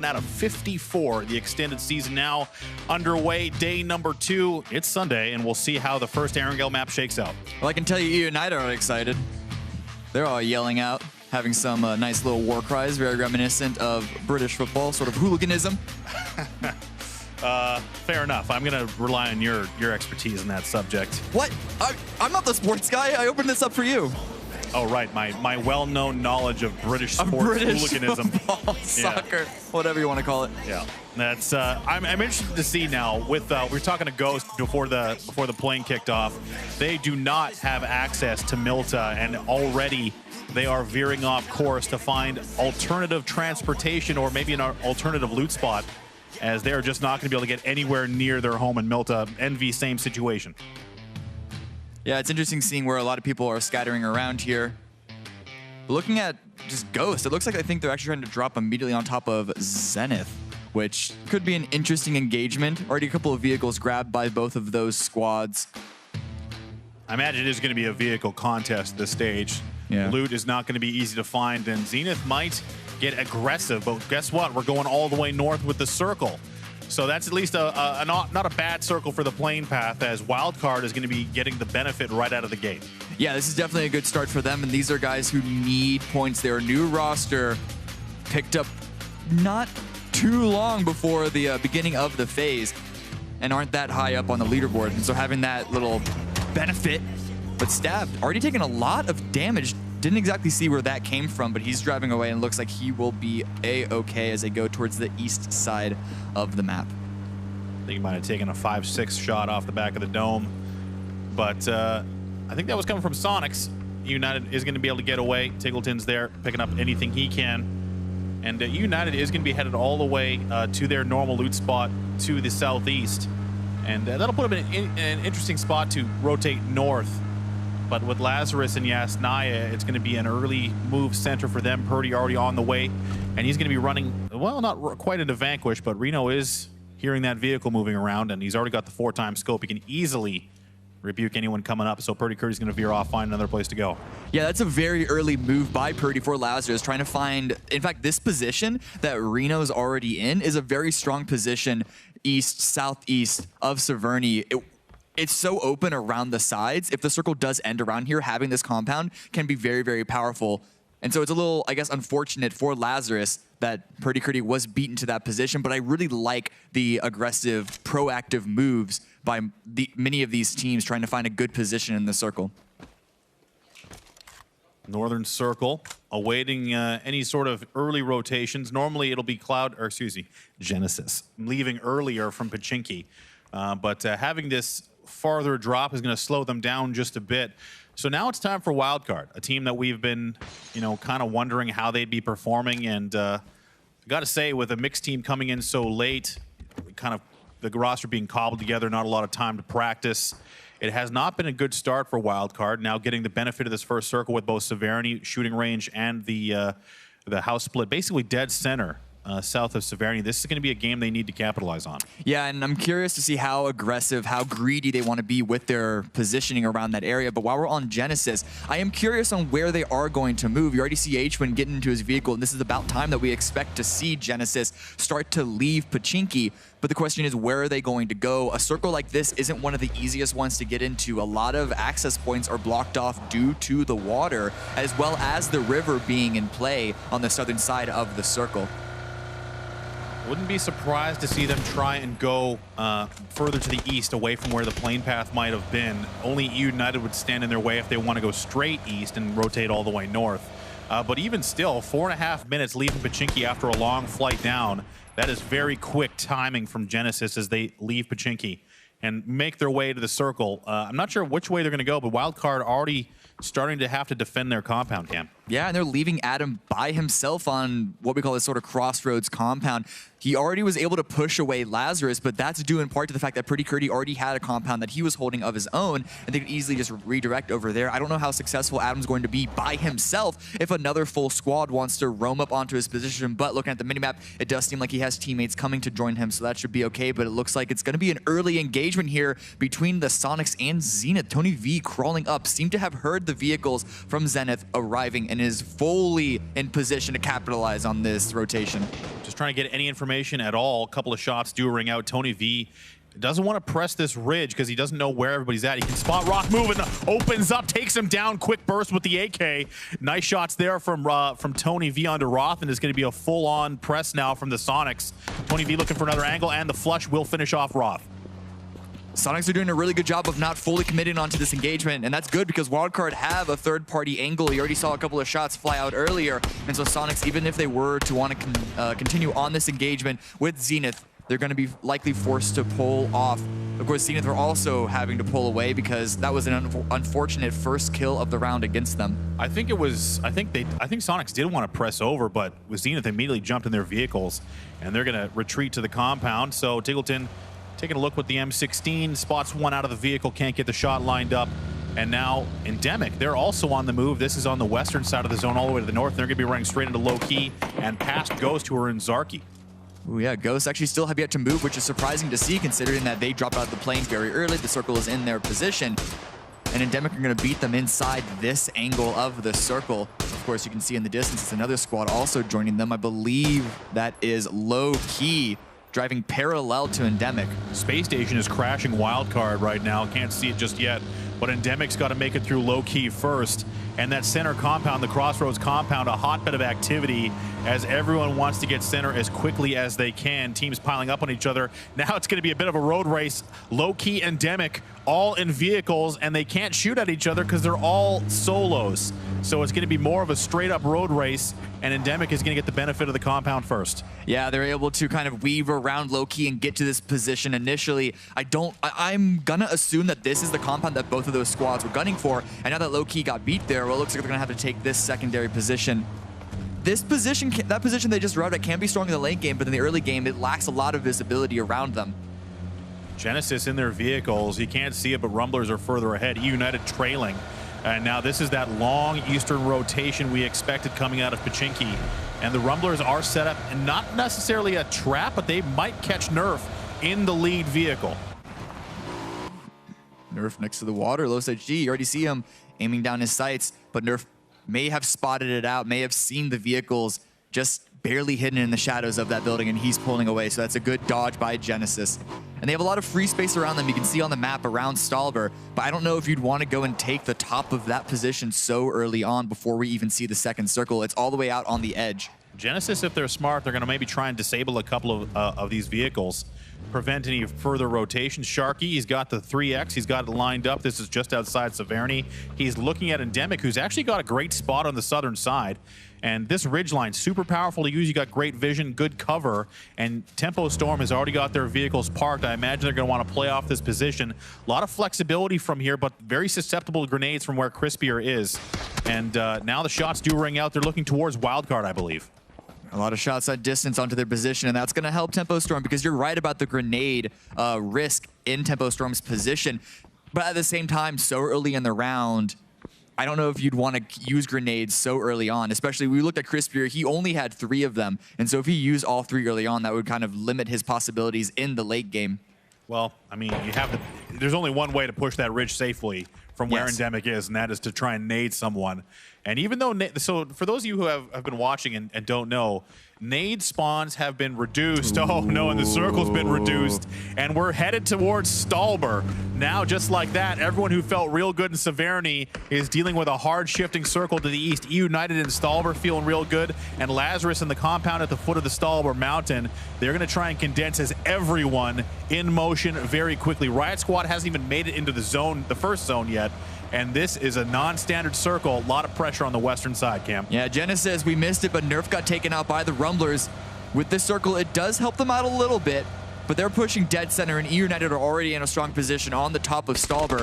out of 54. The extended season now underway, day number 2. It's Sunday, and we'll see how the first Erangel map shakes out. Well, I can tell you, United are excited. They're all yelling out, having some nice little war cries, very reminiscent of British football, sort of hooliganism. Fair enough. I'm going to rely on your expertise in that subject. What? I'm not the sports guy. I opened this up for you. Oh, right. My well-known knowledge of British sports hooliganism. Football, soccer, whatever you want to call it. Yeah. That's I'm interested to see now with we were talking to Ghost before the plane kicked off. They do not have access to Milta, and already they are veering off course to find alternative transportation or maybe an alternative loot spot, as they're just not going to be able to get anywhere near their home in Milta. Envy, same situation. Yeah, it's interesting seeing where a lot of people are scattering around here. But looking at just Ghost, it looks like I think they're actually trying to drop immediately on top of Zenith, which could be an interesting engagement. Already a couple of vehicles grabbed by both of those squads. I imagine it is going to be a vehicle contest at this stage. Yeah. Loot is not going to be easy to find, and Zenith might get aggressive, but guess what? We're going all the way north with the circle. So that's at least not a bad circle for the plane path, as Wildcard is going to be getting the benefit right out of the gate. Yeah, this is definitely a good start for them, and these are guys who need points. Their new roster picked up not too long before the beginning of the phase and aren't that high up on the leaderboard. And so having that little benefit, but stabbed, already taken a lot of damage. Didn't exactly see where that came from, but he's driving away and looks like he will be A-okay as they go towards the east side of the map. I think he might have taken a 5-6 shot off the back of the dome, but I think that was coming from Sonics. United is going to be able to get away. Tiggleton's there, picking up anything he can. And United is going to be headed all the way to their normal loot spot to the southeast. And that'll put them in an interesting spot to rotate north. But with Lazarus and Yasnaya, it's going to be an early move center for them. Purdy already on the way, and he's going to be running, well, not quite into Vanquish, but Reno is hearing that vehicle moving around, and he's already got the 4-time scope. He can easily rebuke anyone coming up, so Purdy Curdy's going to veer off, find another place to go. Yeah, that's a very early move by Purdy for Lazarus, trying to find, in fact, this position that Reno's already in is a very strong position east, southeast of Severny. It's so open around the sides. If the circle does end around here, having this compound can be very, very powerful. And so it's a little, I guess, unfortunate for Lazarus that Purdy Curdy was beaten to that position, but I really like the aggressive, proactive moves by many of these teams trying to find a good position in the circle. Northern Circle awaiting any sort of early rotations. Normally it'll be Genesis leaving earlier from Pachinki. But having this farther drop is going to slow them down just a bit. So now it's time for Wildcard, a team that we've been, kind of wondering how they'd be performing. And I got to say, with a mixed team coming in so late, kind of the roster being cobbled together, not a lot of time to practice, it has not been a good start for Wildcard. Now getting the benefit of this first circle with both Severny, shooting range, and the house split, basically dead center. South of Severny. This is going to be a game they need to capitalize on. Yeah, and I'm curious to see how aggressive, how greedy they want to be with their positioning around that area. But while we're on Genesis, I am curious on where they are going to move. You already see H-Win getting into his vehicle, and this is about time that we expect to see Genesis start to leave Pachinki. But the question is, where are they going to go? A circle like this isn't one of the easiest ones to get into. A lot of access points are blocked off due to the water, as well as the river being in play on the southern side of the circle. Wouldn't be surprised to see them try and go further to the east, away from where the plane path might have been. Only United would stand in their way if they want to go straight east and rotate all the way north. But even still, 4.5 minutes leaving Pachinki after a long flight down. That is very quick timing from Genesis as they leave Pachinki and make their way to the circle. I'm not sure which way they're going to go, but Wildcard already starting to have to defend their compound, Cam. Yeah, and they're leaving Adam by himself on what we call this sort of crossroads compound. He already was able to push away Lazarus, but that's due in part to the fact that Purdy Curdy already had a compound that he was holding of his own, and they could easily just redirect over there. I don't know how successful Adam's going to be by himself if another full squad wants to roam up onto his position, but looking at the minimap, it does seem like he has teammates coming to join him, so that should be okay, but it looks like it's going to be an early engagement here between the Sonics and Zenith. Tony V crawling up, seemed to have heard the vehicles from Zenith arriving and and is fully in position to capitalize on this rotation. Just trying to get any information at all. A couple of shots do ring out. Tony V doesn't want to press this ridge because he doesn't know where everybody's at. He can spot Rock moving, opens up, takes him down, quick burst with the AK. Nice shots there from Tony V onto Roth, and it's going to be a full-on press now from the Sonics. Tony V looking for another angle, and the flush will finish off Roth. Sonics are doing a really good job of not fully committing onto this engagement, and that's good because Wildcard have a third-party angle. You already saw a couple of shots fly out earlier, and so Sonics, even if they were to want to continue on this engagement with Zenith, they're going to be likely forced to pull off. Of course, Zenith are also having to pull away because that was an unfortunate first kill of the round against them. I think Sonics did want to press over, but with Zenith immediately jumped in their vehicles, and they're going to retreat to the compound. So Tiggleton taking a look with the M16, spots one out of the vehicle, can't get the shot lined up. And now Endemic, they're also on the move. This is on the western side of the zone all the way to the north. They're going to be running straight into low key and past Ghost, who are in Zarki. Ooh, yeah, Ghosts actually still have yet to move, which is surprising to see considering that they dropped out of the plane very early. The circle is in their position, and Endemic are going to beat them inside this angle of the circle. Of course, you can see in the distance, it's another squad also joining them. I believe that is Low Key, driving parallel to Endemic. Space Station is crashing Wildcard right now. Can't see it just yet, but Endemic's got to make it through Low Key first. And that center compound, the Crossroads compound, a hotbed of activity as everyone wants to get center as quickly as they can. Teams piling up on each other. Now it's going to be a bit of a road race. Low Key, Endemic, all in vehicles, and they can't shoot at each other because they're all solos. So it's going to be more of a straight up road race, and Endemic is going to get the benefit of the compound first. Yeah, they're able to kind of weave around Low Key and get to this position initially. I'm going to assume that this is the compound that both of those squads were gunning for, and now that Low Key got beat there, well, it looks like they're going to have to take this secondary position. This position, that position they just routed at can be strong in the late game, but in the early game, it lacks a lot of visibility around them. Genesis in their vehicles. You can't see it, but Rumblers are further ahead. United trailing. And now this is that long eastern rotation we expected coming out of Pachinki. And the Rumblers are set up, and not necessarily a trap, but they might catch Nerf in the lead vehicle. Nerf next to the water, Los HG. You already see him aiming down his sights, but Nerf may have spotted it out, may have seen the vehicles just barely hidden in the shadows of that building, and he's pulling away. So that's a good dodge by Genesis. And they have a lot of free space around them. You can see on the map around Stalber, but I don't know if you'd want to go and take the top of that position so early on before we even see the second circle. It's all the way out on the edge. Genesis, if they're smart, they're going to maybe try and disable a couple of these vehicles, prevent any further rotation. Sharky, he's got the 3X. He's got it lined up. This is just outside Severny. He's looking at Endemic, who's actually got a great spot on the southern side. And this ridgeline, super powerful to use. You got great vision, good cover, and Tempo Storm has already got their vehicles parked. I imagine they're going to want to play off this position. A lot of flexibility from here, but very susceptible to grenades from where Crispier is. And now the shots do ring out. They're looking towards Wildcard, I believe. A lot of shots at distance onto their position, and that's going to help Tempo Storm because you're right about the grenade risk in Tempo Storm's position. But at the same time, so early in the round, I don't know if you'd want to use grenades so early on, especially we looked at Crispier, he only had 3 of them. And so if he used all 3 early on, that would kind of limit his possibilities in the late game. Well, I mean, there's only one way to push that ridge safely from where Endemic is, and that is to try and nade someone. And even though, so for those of you who have been watching and don't know, nade spawns have been reduced. Ooh. Oh no, and the circle's been reduced. And we're headed towards Stalber. Now, just like that, everyone who felt real good in Severny is dealing with a hard shifting circle to the east. United and Stalber feeling real good. And Lazarus in the compound at the foot of the Stalber mountain. They're going to try and condense as everyone in motion very quickly. Riot Squad hasn't even made it into the zone, the first zone yet. And this is a non-standard circle. A lot of pressure on the western side, Cam. Yeah, Genesis, we missed it, but Nerf got taken out by the Rumblers. With this circle, it does help them out a little bit, but they're pushing dead center, and E United are already in a strong position on the top of Stalber.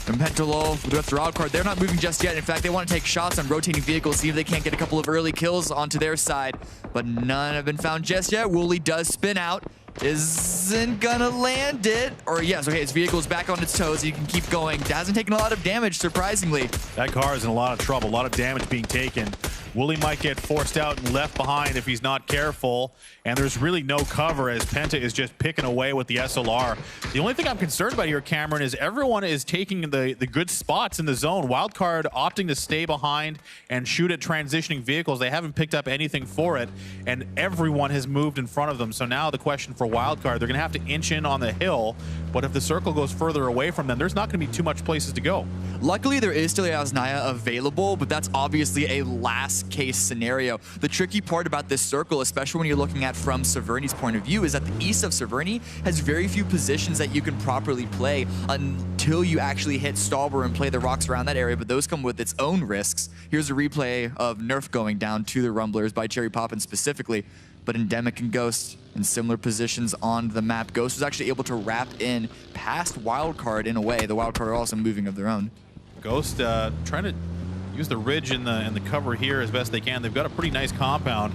And Pentalol with the wild card, they're not moving just yet. In fact, they want to take shots on rotating vehicles, see if they can't get a couple of early kills onto their side, but none have been found just yet. Wooly does spin out. Isn't gonna land it. Or yes, okay, his vehicle's back on its toes. He can keep going. Hasn't taken a lot of damage, surprisingly. That car is in a lot of trouble. A lot of damage being taken Wooly might get forced out and left behind if he's not careful. And there's really no cover as Penta is just picking away with the SLR. The only thing I'm concerned about here, Cameron, is everyone is taking the good spots in the zone. Wildcard opting to stay behind and shoot at transitioning vehicles. They haven't picked up anything for it, and everyone has moved in front of them. So now the question for Wildcard, they're going to have to inch in on the hill, but if the circle goes further away from them, there's not going to be too much places to go. Luckily, there is still Asnaya available, but that's obviously a last case scenario. The tricky part about this circle, especially when you're looking at from Severny's point of view, is that the east of Severny has very few positions that you can properly play until you actually hit Stauber and play the rocks around that area, but those come with its own risks. Here's a replay of Nerf going down to the Rumblers by Cherry Poppin specifically, but Endemic and Ghost in similar positions on the map. Ghost was actually able to wrap in past Wildcard in a way. The Wildcard are also moving of their own. Ghost trying to use the ridge in the cover here as best they can. They've got a pretty nice compound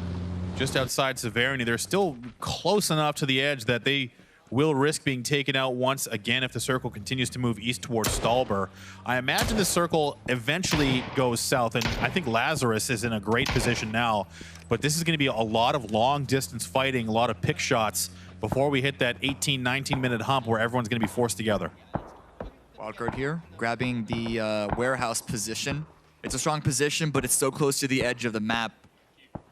just outside Severny. They're still close enough to the edge that they will risk being taken out once again if the circle continues to move east towards Stauber. I imagine the circle eventually goes south, and I think Lazarus is in a great position now, but this is going to be a lot of long distance fighting, a lot of pick shots before we hit that 18-19 minute hump where everyone's going to be forced together. Wildcard here, grabbing the warehouse position. It's a strong position, but it's so close to the edge of the map.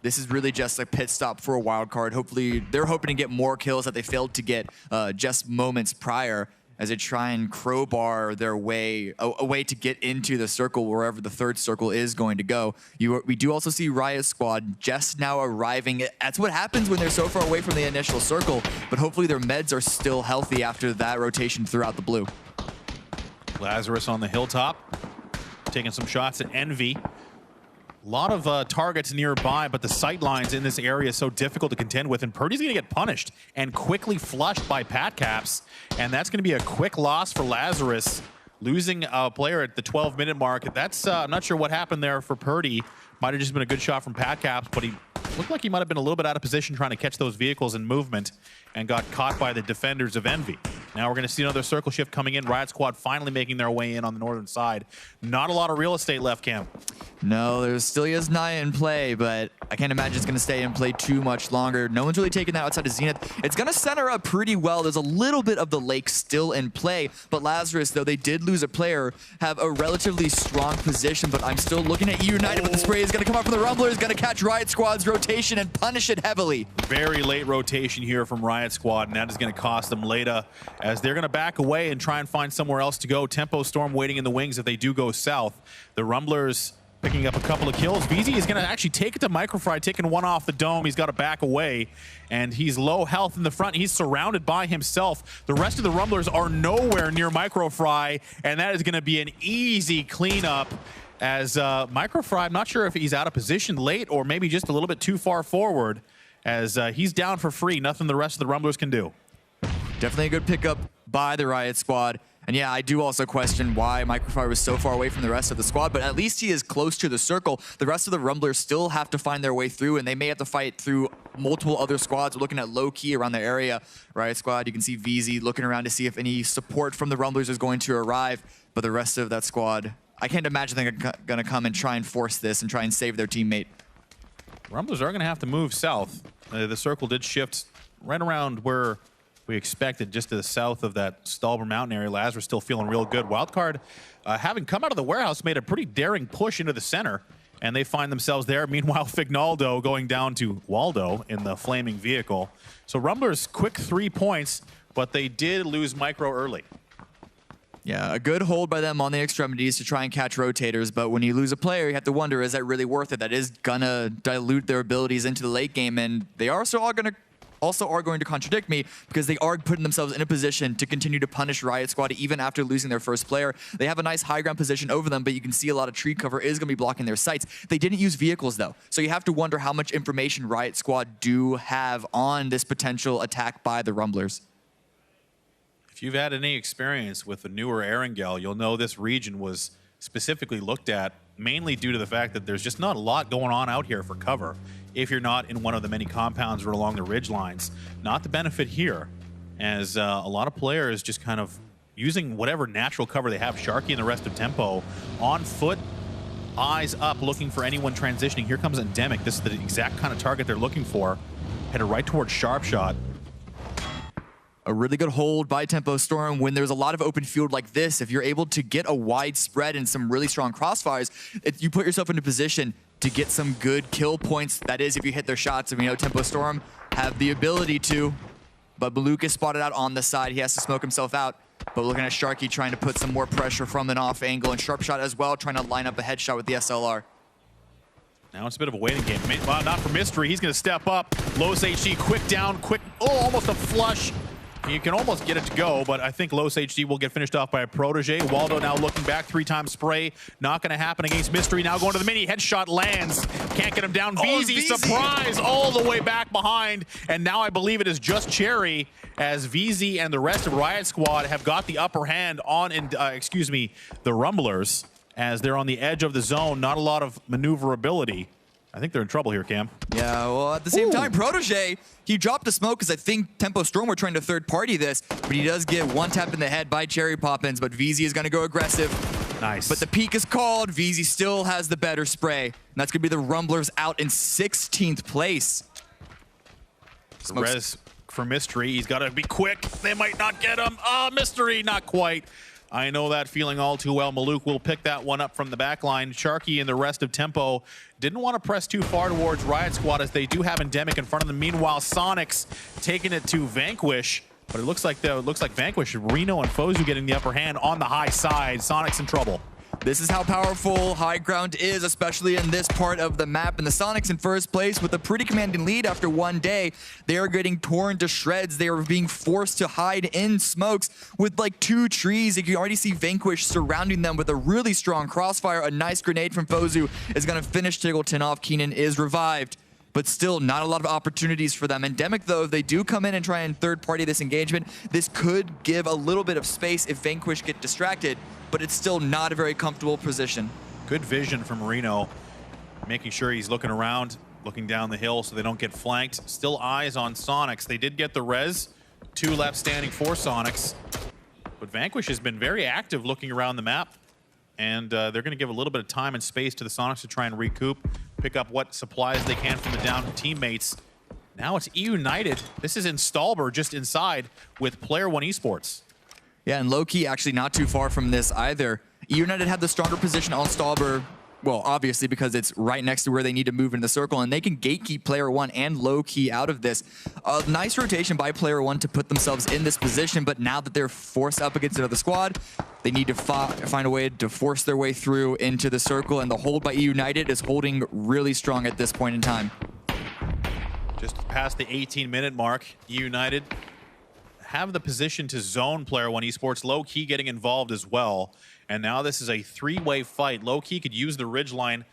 This is really just a pit stop for a Wildcard. Hopefully, they're hoping to get more kills that they failed to get just moments prior as they try and crowbar their way, a way to get into the circle wherever the third circle is going to go. We do also see Riot Squad just now arriving. That's what happens when they're so far away from the initial circle, but hopefully their meds are still healthy after that rotation throughout the blue. Lazarus on the hilltop, taking some shots at Envy. A lot of targets nearby, but the sight lines in this area is so difficult to contend with, and Purdy's going to get punished and quickly flushed by Pat Caps, and that's going to be a quick loss for Lazarus, losing a player at the 12-minute mark. That's I'm not sure what happened there for Purdy. Might have just been a good shot from Pat Caps, but he looked like he might have been a little bit out of position trying to catch those vehicles in movement and got caught by the defenders of Envy. Now we're going to see another circle shift coming in. Riot Squad finally making their way in on the northern side. Not a lot of real estate left, Cam. No, there still is Naya in play, but I can't imagine it's going to stay in play too much longer. No one's really taking that outside of Zenith. It's going to center up pretty well. There's a little bit of the lake still in play, but Lazarus, though they did lose a player, have a relatively strong position, but I'm still looking at United, but the spray is going to come up from the Rumblers, going to catch Riot Squad's rotation and punish it heavily. Very late rotation here from Riot Squad, and that is going to cost them Leda as they're going to back away and try and find somewhere else to go. Tempo Storm waiting in the wings if they do go south. The Rumblers picking up a couple of kills. VZ is going to actually take it to Microfry, taking one off the dome. He's got to back away, and he's low health in the front. He's surrounded by himself. The rest of the Rumblers are nowhere near Microfry, and that is going to be an easy cleanup as Microfry, I'm not sure if he's out of position late or maybe just a little bit too far forward, as he's down for free. Nothing the rest of the Rumblers can do. Definitely a good pickup by the Riot Squad. And yeah, I do also question why Microfire was so far away from the rest of the squad, but at least he is close to the circle. The rest of the Rumblers still have to find their way through, and they may have to fight through multiple other squads. We're looking at low key around their area. Riot Squad, you can see VZ looking around to see if any support from the Rumblers is going to arrive, but the rest of that squad, I can't imagine they're going to come and try and force this and try and save their teammate. Rumblers are going to have to move south. The circle did shift right around where we expected, just to the south of that Stauber Mountain area. Lazarus still feeling real good. Wildcard, having come out of the warehouse, made a pretty daring push into the center, and they find themselves there. Meanwhile, Fignaldo going down to Waldo in the flaming vehicle. So Rumblers, quick 3 points, but they did lose Micro early. Yeah, a good hold by them on the extremities to try and catch rotators, but when you lose a player, you have to wonder, is that really worth it? That is gonna dilute their abilities into the late game, and they are going to contradict me because they are putting themselves in a position to continue to punish Riot Squad even after losing their first player. They have a nice high ground position over them, but you can see a lot of tree cover is going to be blocking their sights. They didn't use vehicles though, so you have to wonder how much information Riot Squad do have on this potential attack by the Rumblers. If you've had any experience with the newer Erangel, you'll know this region was specifically looked at mainly due to the fact that there's just not a lot going on out here for cover if you're not in one of the many compounds or along the ridge lines. Not the benefit here, as a lot of players just kind of using whatever natural cover they have. Sharky and the rest of Tempo on foot, eyes up, looking for anyone transitioning. Here comes Endemic. This is the exact kind of target they're looking for. Headed right towards Sharp Shot. A really good hold by Tempo Storm when there's a lot of open field like this. If you're able to get a wide spread and some really strong crossfires, you put yourself into position to get some good kill points. That is, if you hit their shots. And we know Tempo Storm have the ability to, but Maluk is spotted out on the side. He has to smoke himself out. But looking at Sharky trying to put some more pressure from an off angle, and Sharp Shot as well, trying to line up a headshot with the SLR. Now it's a bit of a waiting game. Well, not for Mystery. He's going to step up. Los HD, quick down, quick. Oh, almost a flush. You can almost get it to go, but I think Los HD will get finished off by a Protege. Waldo now looking back, 3-time spray. Not going to happen against Mystery. Now going to the mini. Headshot lands. Can't get him down. VZ, surprise, all the way back behind. And now I believe it is just Cherry, as VZ and the rest of Riot Squad have got the upper hand on, the Rumblers, as they're on the edge of the zone. Not a lot of maneuverability. I think they're in trouble here, Cam. Yeah, well, at the same time, Protege, he dropped a smoke because I think Tempo Storm were trying to third-party this, but he does get one tap in the head by Cherry Poppins, but VZ is going to go aggressive. Nice. But the peak is called. VZ still has the better spray, and that's going to be the Rumblers out in 16th place. Res for Mystery. He's got to be quick. They might not get him. Mystery, not quite. I know that feeling all too well. Maluk will pick that one up from the back line. Sharky and the rest of Tempo didn't want to press too far towards Riot Squad, as they do have Endemic in front of them. Meanwhile, Sonic's taking it to Vanquish, but it looks like Vanquish, Reno and Fozu getting the upper hand on the high side. Sonic's in trouble. This is how powerful high ground is, especially in this part of the map. And the Sonics in first place with a pretty commanding lead after one day. They are getting torn to shreds. They are being forced to hide in smokes with like 2 trees. You can already see Vanquish surrounding them with a really strong crossfire. A nice grenade from Fozu is going to finish Tiggleton off. Keenan is revived, but still not a lot of opportunities for them. Endemic, though, if they do come in and try and third-party this engagement, this could give a little bit of space if Vanquish get distracted, but it's still not a very comfortable position. Good vision from Reno, making sure he's looking around, looking down the hill so they don't get flanked. Still eyes on Sonics. They did get the res, 2 left standing for Sonics, but Vanquish has been very active looking around the map, and they're going to give a little bit of time and space to the Sonics to try and recoup, pick up what supplies they can from the down teammates. Now it's E-United. This is in Stalber, just inside, with Player One Esports. Yeah, and low-key actually not too far from this either. E-United had the stronger position on Stalber, well, obviously because it's right next to where they need to move in the circle, and they can gatekeep Player One and low-key out of this. A nice rotation by Player One to put themselves in this position, but now that they're forced up against another squad, they need to find a way to force their way through into the circle, and the hold by E-United is holding really strong at this point in time. Just past the 18-minute mark, E-United have the position to zone Player One Esports. Low-key getting involved as well. And now this is a 3-way fight. Low-key could use the ridgeline,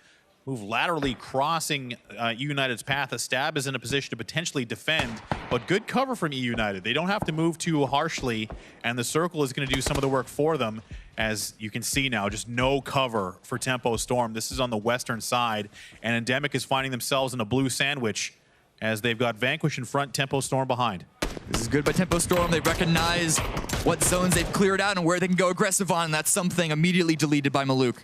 move laterally, crossing E-United's path. A Stab is in a position to potentially defend, but good cover from E-United. They don't have to move too harshly, and the circle is going to do some of the work for them. As you can see now, just no cover for Tempo Storm. This is on the western side, and Endemic is finding themselves in a blue sandwich as they've got Vanquish in front, Tempo Storm behind. This is good by Tempo Storm. They recognize what zones they've cleared out and where they can go aggressive on, and that's something immediately deleted by Maluk.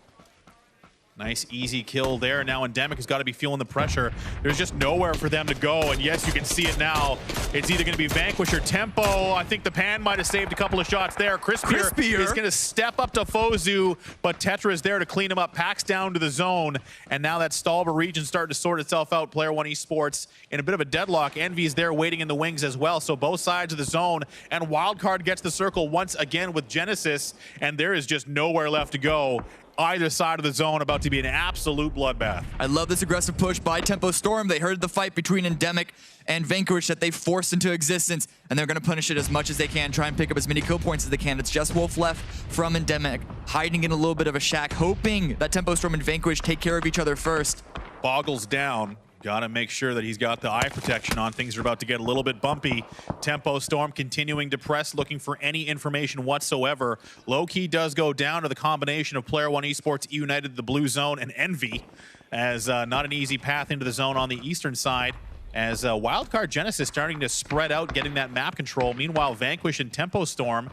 Nice, easy kill there. Now Endemic has got to be feeling the pressure. There's just nowhere for them to go, and yes, you can see it now. It's either going to be Vanquish or Tempo. I think the Pan might have saved a couple of shots there. Crispier is going to step up to Fozu, but Tetra is there to clean him up. Packs down to the zone, and now that Stalber region starting to sort itself out. Player One Esports in a bit of a deadlock. Envy's there waiting in the wings as well, so both sides of the zone, and Wildcard gets the circle once again with Genesis, and there is just nowhere left to go. Either side of the zone about to be an absolute bloodbath. I love this aggressive push by Tempo Storm. They heard the fight between Endemic and Vanquish that they forced into existence, and they're going to punish it as much as they can, try and pick up as many kill points as they can. It's just Wolf left from Endemic, hiding in a little bit of a shack, hoping that Tempo Storm and Vanquish take care of each other first. Boggles down. Got to make sure that he's got the eye protection on. Things are about to get a little bit bumpy. Tempo Storm continuing to press, looking for any information whatsoever. Low-key does go down to the combination of Player One Esports, E-United, the blue zone, and Envy, as not an easy path into the zone on the eastern side, as Wildcard Genesis starting to spread out, getting that map control. Meanwhile, Vanquish and Tempo Storm,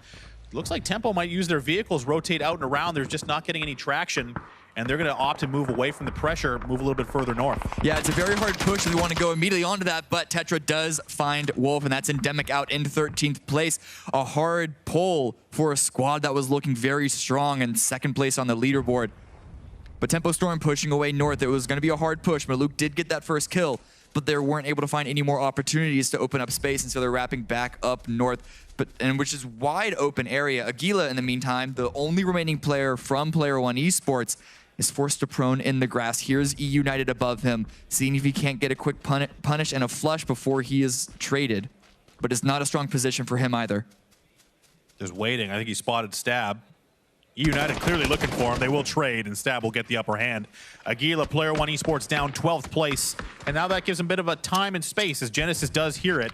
looks like Tempo might use their vehicles, rotate out and around. They're just not getting any traction. and they're going to opt to move away from the pressure, move a little bit further north. Yeah, it's a very hard push if we want to go immediately onto that, but Tetra does find Wolf, and that's Endemic out in 13th place. A hard pull for a squad that was looking very strong in second place on the leaderboard. But Tempo Storm pushing away north. It was going to be a hard push. Maluk did get that first kill, but they weren't able to find any more opportunities to open up space, and so they're wrapping back up north, which is wide open area. Aguila, in the meantime, the only remaining player from Player One Esports, is forced to prone in the grass. Here's E United above him, seeing if he can't get a quick punish and a flush before he is traded. But it's not a strong position for him either. Just waiting. I think he spotted Stab. E United clearly looking for him. They will trade, and Stab will get the upper hand. Aguila, Player One Esports, down 12th place. And now that gives him a bit of a time and space, as Genesis does hear it.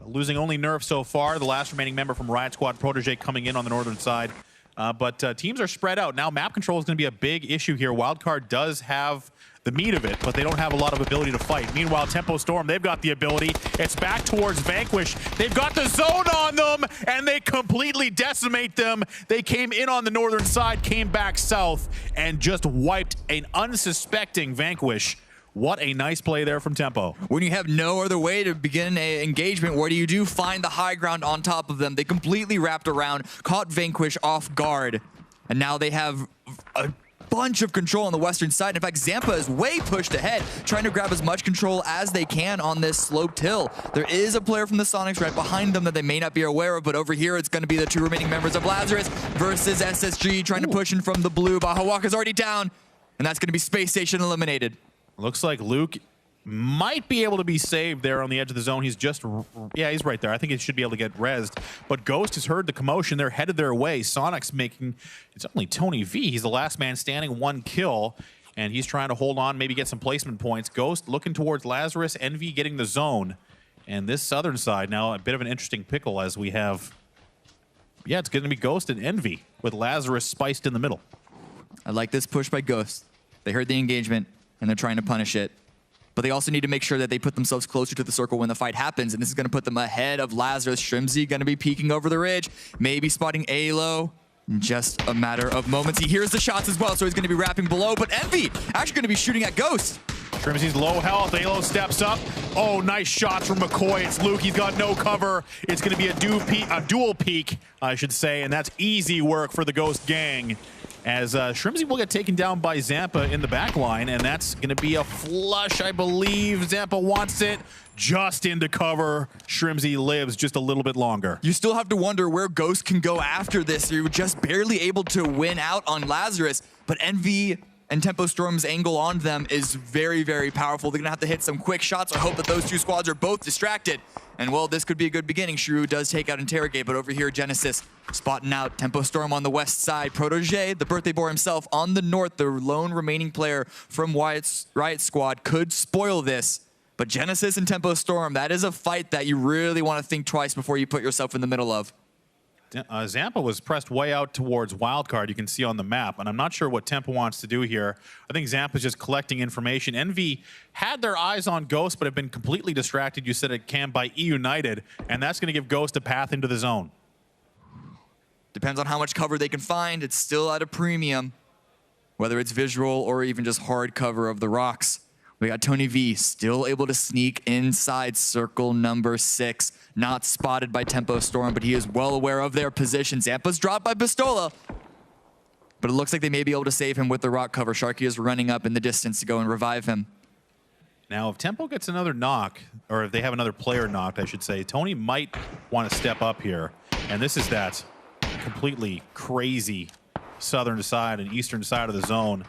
Losing only Nerf so far. The last remaining member from Riot Squad, Protege, coming in on the northern side. But teams are spread out. Now map control is going to be a big issue here. Wildcard does have the meat of it, but they don't have a lot of ability to fight. Meanwhile, Tempo Storm, they've got the ability. It's back towards Vanquish. They've got the zone on them, and they completely decimate them. They came in on the northern side, came back south, and just wiped an unsuspecting Vanquish. What a nice play there from Tempo. When you have no other way to begin an engagement, what do? Find the high ground on top of them. They completely wrapped around, caught Vanquish off guard, and now they have a bunch of control on the western side. In fact, Zampa is way pushed ahead, trying to grab as much control as they can on this sloped hill. There is a player from the Sonics right behind them that they may not be aware of, but over here it's going to be the two remaining members of Lazarus versus SSG trying to push in from the blue. Bahawaka's already down, and that's going to be Space Station eliminated. Looks like Luke might be able to be saved there on the edge of the zone. He's just, yeah, he's right there. I think he should be able to get rezzed. But Ghost has heard the commotion. They're headed their way. Sonic's making, it's only Tony V. He's the last man standing, 1 kill. And he's trying to hold on, maybe get some placement points. Ghost looking towards Lazarus, Envy getting the zone. And this southern side now, a bit of an interesting pickle as we have, yeah, it's going to be Ghost and Envy with Lazarus spiced in the middle. I like this push by Ghost. They heard the engagement, and they're trying to punish it. But they also need to make sure that they put themselves closer to the circle when the fight happens, and this is going to put them ahead of Lazarus. Shrimzy going to be peeking over the ridge, maybe spotting Alo in just a matter of moments. He hears the shots as well, so he's going to be wrapping below, but Envy actually going to be shooting at Ghost. Shrimzy's low health. Alo steps up. Oh, nice shots from McCoy. It's Luke. He's got no cover. It's going to be a dual peek, I should say, and that's easy work for the Ghost gang. As Shrimzy will get taken down by Zampa in the back line, and that's going to be a flush, I believe. Zampa wants it just into cover. Shrimzy lives just a little bit longer. You still have to wonder where Ghost can go after this. You're just barely able to win out on Lazarus, but Envy and Tempo Storm's angle on them is very, very powerful. They're going to have to hit some quick shots. I hope that those two squads are both distracted. And, well, this could be a good beginning. Shrew does take out Interrogate, but over here, Genesis spotting out Tempo Storm on the west side. Protege, the birthday boy himself, on the north, the lone remaining player from Riot Squad, could spoil this. But Genesis and Tempo Storm, that is a fight that you really want to think twice before you put yourself in the middle of. Zampa was pressed way out towards Wildcard, you can see on the map, and I'm not sure what Tempo wants to do here. I think Zampa's just collecting information. Envy had their eyes on Ghost, but have been completely distracted, you said it can, by E United, and that's going to give Ghost a path into the zone. Depends on how much cover they can find. It's still at a premium, whether it's visual or even just hard cover of the rocks. We got Tony V still able to sneak inside circle number 6. Not spotted by Tempo Storm, but he is well aware of their position. Zampa's dropped by Pistola, but it looks like they may be able to save him with the rock cover. Sharky is running up in the distance to go and revive him. Now, if Tempo gets another knock, or if they have another player knocked, I should say, Tony might want to step up here. And this is that completely crazy southern side and eastern side of the zone.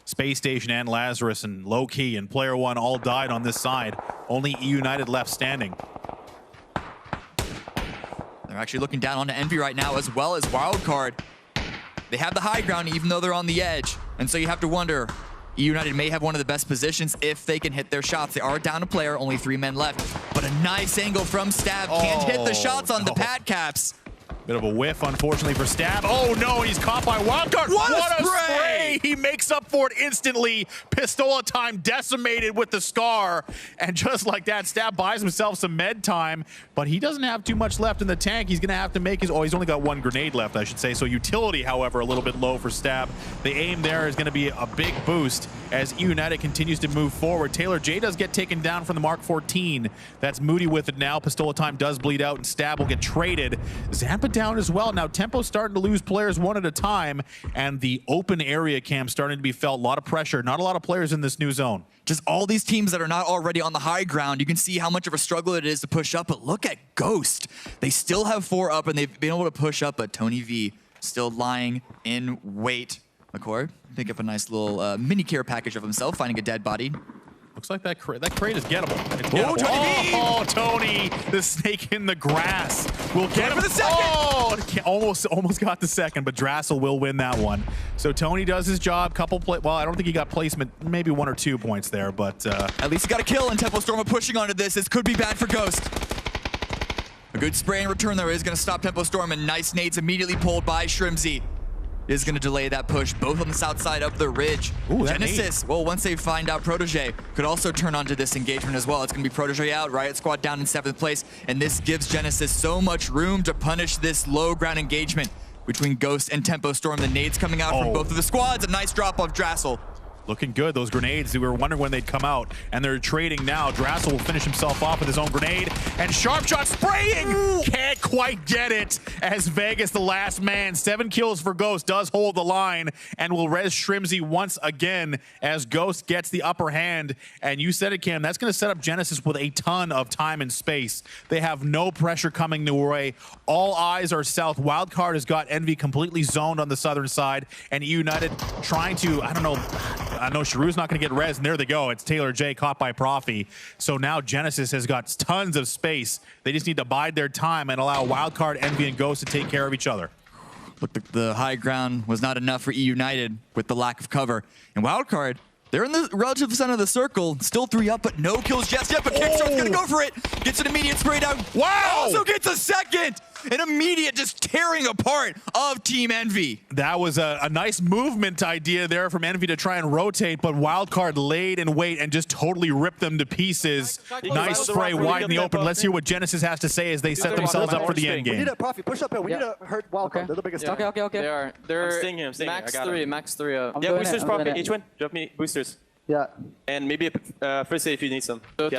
Space Station and Lazarus and Low-Key and Player One all died on this side. Only E United left standing. They're actually looking down onto Envy right now, as well as Wildcard. They have the high ground even though they're on the edge. And so you have to wonder, E United may have one of the best positions if they can hit their shots. They are down a player, only 3 men left. But a nice angle from Stab. Can't hit the shots on the pad caps. Bit of a whiff, unfortunately, for Stab. Oh, no, he's caught by Wildcard. What a spray! He makes up for it instantly. Pistola time decimated with the Scar. And just like that, Stab buys himself some med time, but he doesn't have too much left in the tank. He's going to have to make his... Oh, he's only got one grenade left, I should say. So utility, however, a little bit low for Stab. The aim there is going to be a big boost as E United continues to move forward. Taylor J does get taken down from the Mark 14. That's Moody with it now. Pistola time does bleed out, and Stab will get traded. Zampa down as well. Now Tempo's starting to lose players one at a time, and the open area cam starting to be felt. A lot of pressure. Not a lot of players in this new zone. Just all these teams that are not already on the high ground, you can see how much of a struggle it is to push up, but look at Ghost. They still have 4 up, and they've been able to push up, but Tony V still lying in wait. McCoy, pick up a nice little mini care package of himself, finding a dead body. Looks like that crate is gettable. It's gettable. Tony V! Oh, Tony, the snake in the grass will get him for the second! Oh, almost got the second, but Drassel will win that one. So Tony does his job. Well, I don't think he got placement, maybe 1 or 2 points there, but at least he got a kill, and Tempo Storm are pushing onto this. This could be bad for Ghost. A good spray in return, though, is going to stop Tempo Storm, and nice nades immediately pulled by Shrimzy. Is going to delay that push, both on the south side of the ridge. Ooh, Genesis, well, once they find out Protege, could also turn onto this engagement as well. It's going to be Protege out, Riot Squad down in 7th place, and this gives Genesis so much room to punish this low ground engagement between Ghost and Tempo Storm. The nades coming out from both of the squads. A nice drop off Drassel. Looking good, those grenades. We were wondering when they'd come out, and they're trading now. Drassel will finish himself off with his own grenade, and Sharp Shot spraying! Can't quite get it as Vegas, the last man. 7 kills for Ghost, does hold the line, and will res Shrimzy once again as Ghost gets the upper hand. And you said it, Cam, that's going to set up Genesis with a ton of time and space. They have no pressure coming their way. All eyes are south. Wildcard has got Envy completely zoned on the southern side, and United trying to, I don't know, I know Sharu's not going to get res, and there they go. It's Taylor J caught by Profi. So now Genesis has got tons of space. They just need to bide their time and allow Wildcard, Envy, and Ghost to take care of each other. Look, the high ground was not enough for E United with the lack of cover. And Wildcard, they're in the relative center of the circle, still 3 up, but no kills just yet, but Kickstar's going to go for it. Gets an immediate spray down. Wow! Also gets a second! An immediate just tearing apart of Team Envy. That was a nice movement idea there from Envy to try and rotate, but Wildcard laid in wait and just totally ripped them to pieces. Nice spray wide in the open. Let's hear what Genesis has to say as they set themselves up for the end We game. need a Profi, push up here. We need to hurt Wildcard. They're the biggest team. Okay. They are. They're I'm staying here. max 3 up. Yeah, boosters Profi. Each one, drop me boosters. Yeah. And maybe a first aid if you need some. So Yeah,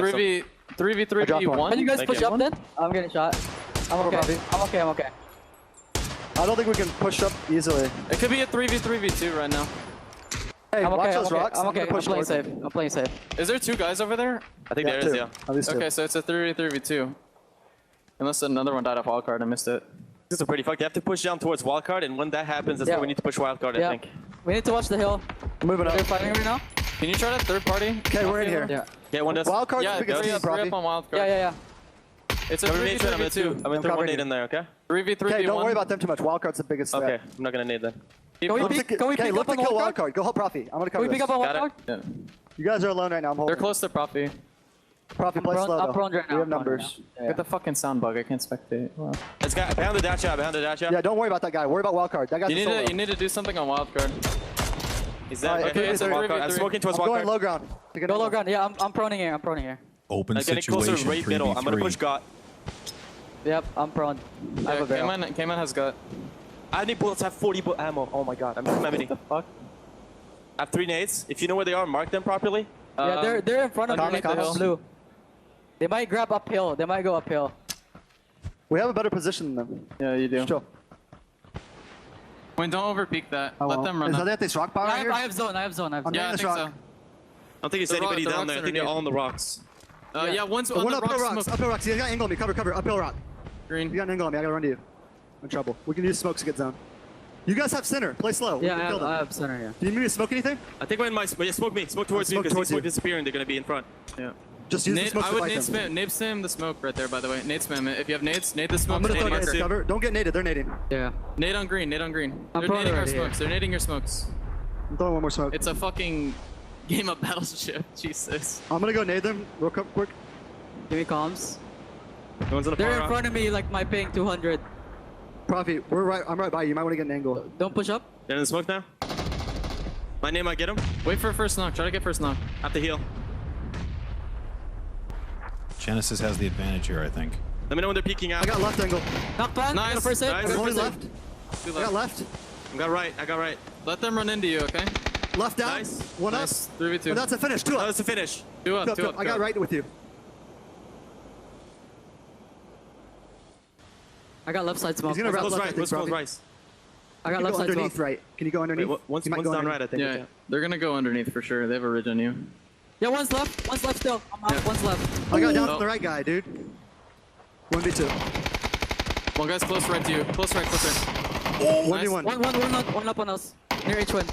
3v3v1. Can you guys push up then? I'm getting shot. I'm okay. I'm okay. I don't think we can push up easily. It could be a 3v3v2 right now. Hey, I'm watch okay. those rocks. I'm okay. I'm Push playing forward. safe. I'm playing safe. Is there 2 guys over there? I think there is, yeah. At least 2. Okay, so it's a 3v3v2. Unless another one died off wildcard, I missed it. This is pretty fucked. You have to push down towards wildcard, and when that happens, that's Yeah. when we need to push wildcard, I think. We need to watch the hill. Moving up. They're fighting right now? Can you try that third party? Okay, we're in here. Yeah. Yeah, one does. Wildcard's Yeah, the biggest 3 team, up, 3 up Profi. on wildcard. Yeah. It's a I'm gonna 3v3v2. I'm gonna throw covering one nade you. in there, okay? 3v3v1. Okay, don't worry about them too much. Wildcard's the biggest threat. Okay, I'm not gonna nade then. Can we Look pick, to, can we okay, pick look up to on kill wildcard? Wildcard. Go help Profi. I'm gonna Can cover we pick this. up on Got wildcard? it. Yeah. You guys are alone right now. I'm holding. They're close to Profi. Profi, play slow I'm though. prone right now. We have I'm prone right numbers. now. Get the fucking sound bug. I can't spectate. Wow. This guy behind the dash out, Yeah, don't worry about that guy. Worry about Wildcard. That guy's You need to do something on wildcard. He's there. Alright, Okay, it's so a wildcard. 3v3. I'm smoking towards I'm going wildcard. low ground. Go low ground. Yeah, I'm proning here. Open I'm getting closer situation, right middle. I'm gonna 3v3. push God. Yep, I'm prone. I have a barrel. Cayman has got. I need bullets. I have 40 bullet ammo. Oh my god, I'm too many. Fuck. I have 3 nades. If you know where they are, mark them properly. Yeah, they're in front of me. underneath the hill. Blue. They might grab uphill. They might go uphill. We have a better position than them. Yeah, you do. Chill. Wait, don't overpeak that. Oh, Let well. them run Is that. that this rock power I right have, here? I have zone. I'm Yeah, I this think rock. so. I don't think there's The anybody the down rocks there. I think they're underneath. all on the rocks. Yeah, one's Oh, on one the uphill rock rocks. smoke. Uphill rocks. You gotta angle me. Cover. Uphill rock. Green. You got an angle on me. I gotta run to you. I'm in trouble. We can use smokes to get zone. You guys have center. Play slow. We Yeah, can kill them. I have center here. Do you need me to smoke anything? I think when my yeah, smoke me. Smoke towards me Smoke because towards he's you. disappearing. They're gonna be in front. Yeah. Just use the Nade, smoke I to would fight nade them. spam the smoke right there, by the way. Nade spam it. If you have nades, nade the smoke. I'm gonna throw nade nades. marker. Cover. Don't get naded. They're nading. Yeah. Nade on green. I'm They're prone nading our already here. smokes. They're nading your smokes. I'm throwing one more smoke. It's a fucking game of battleship. Jesus. I'm gonna go nade them real quick. Give me comms. No one's on the They're far in rock. front of me like my ping 200. Profi, I'm right by you. You might want to get an angle. Don't push up. They're in the smoke now. My name, I get him. Wait for first knock. Try to get first knock. I have to heal. Genesis has the advantage here, I think. Let me know when they're peeking out. I got left angle. Knock plant. Nice. Got a first hit. Nice. There's only First left. Two I got left. I got right. I got right. Let them run into you, okay? Left down. Nice. One Nice. up. 3v2. And that's a finish. Two That up. was the finish. Two up, two up. I got right with you. I got left side smoke. He's gonna wrap Close left, I right. think, Let's close Profi. right. I Can got you left go side underneath smoke. right? Can you go underneath? Wait, one's He might go down underneath. right, I think. Yeah, they're gonna go underneath for sure. They have a ridge on you. Yeah, one's left. One's left still. I'm out. One's left. I got down Oh. from the right guy, dude. 1v2. One guy's close right to you. Close right, close right. 1v1. One up on us. Near H1.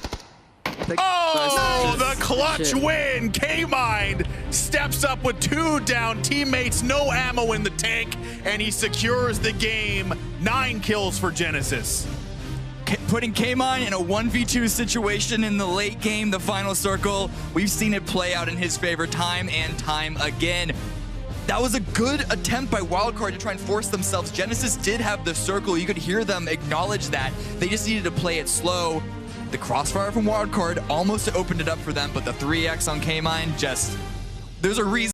Oh, Nice. the clutch Shit. win. K-Mind steps up with 2 down teammates, no ammo in the tank, and he secures the game. 9 kills for Genesis. Putting K-Mine in a 1v2 situation in the late game, the final circle. We've seen it play out in his favor time and time again. That was a good attempt by Wildcard to try and force themselves. Genesis did have the circle. You could hear them acknowledge that. They just needed to play it slow. The crossfire from Wildcard almost opened it up for them, but the 3x on K-Mine just... There's a reason